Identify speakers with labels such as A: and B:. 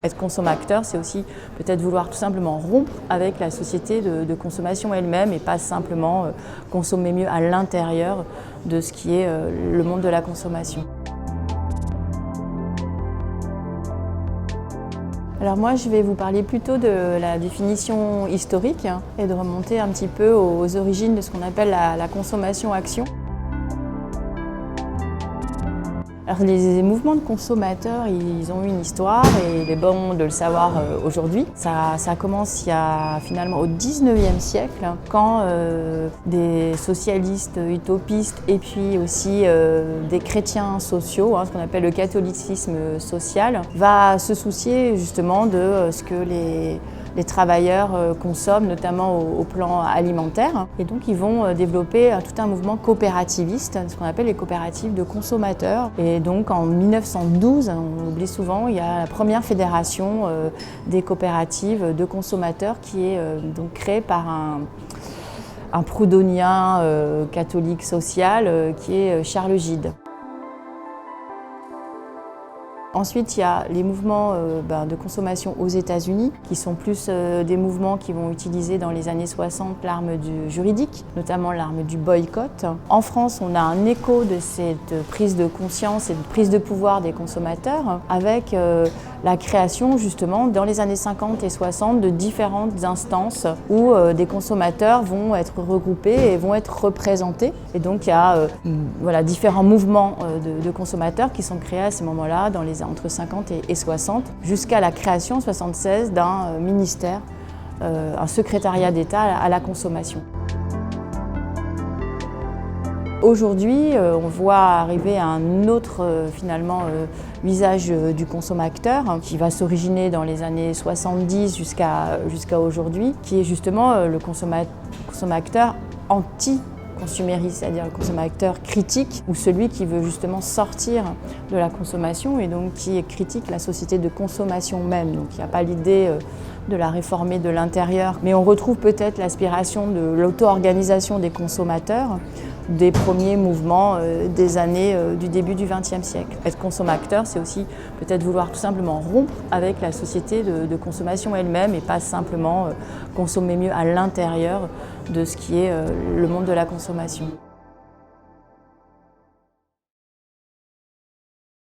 A: Être consommateur, c'est aussi peut-être vouloir tout simplement rompre avec la société de consommation elle-même et pas simplement consommer mieux à l'intérieur de ce qui est le monde de la consommation. Alors moi, je vais vous parler plutôt de la définition historique et de remonter un petit peu aux origines de ce qu'on appelle la consommation-action. Alors les mouvements de consommateurs, ils ont une histoire et il est bon de le savoir aujourd'hui. Ça commence il y a finalement au 19e siècle quand des socialistes utopistes et puis aussi des chrétiens sociaux, ce qu'on appelle le catholicisme social, va se soucier justement de ce que les travailleurs consomment, notamment au plan alimentaire. Et donc ils vont développer tout un mouvement coopérativiste, ce qu'on appelle les coopératives de consommateurs. Et donc en 1912, on oublie souvent, il y a la première fédération des coopératives de consommateurs qui est donc créée par un proudhonien catholique social qui est Charles Gide. Ensuite, il y a les mouvements de consommation aux États-Unis, qui sont plus des mouvements qui vont utiliser dans les années 60 l'arme du juridique, notamment l'arme du boycott. En France, on a un écho de cette prise de conscience et de prise de pouvoir des consommateurs avec la création justement dans les années 50 et 60 de différentes instances où des consommateurs vont être regroupés et vont être représentés. Et donc il y a différents mouvements de consommateurs qui sont créés à ces moments-là entre 50 et 60, jusqu'à la création en 76 d'un ministère, un secrétariat d'État à la consommation. Aujourd'hui, on voit arriver un autre visage du consommateur qui va s'originer dans les années 70 jusqu'à aujourd'hui, qui est justement le consommateur anti-consumériste, c'est-à-dire le consommateur critique ou celui qui veut justement sortir de la consommation et donc qui critique la société de consommation même. Donc il n'y a pas l'idée de la réformer de l'intérieur, mais on retrouve peut-être l'aspiration de l'auto-organisation des consommateurs des premiers mouvements des années du début du XXe siècle. Être consommateur, c'est aussi peut-être vouloir tout simplement rompre avec la société de consommation elle-même et pas simplement consommer mieux à l'intérieur de ce qui est le monde de la consommation.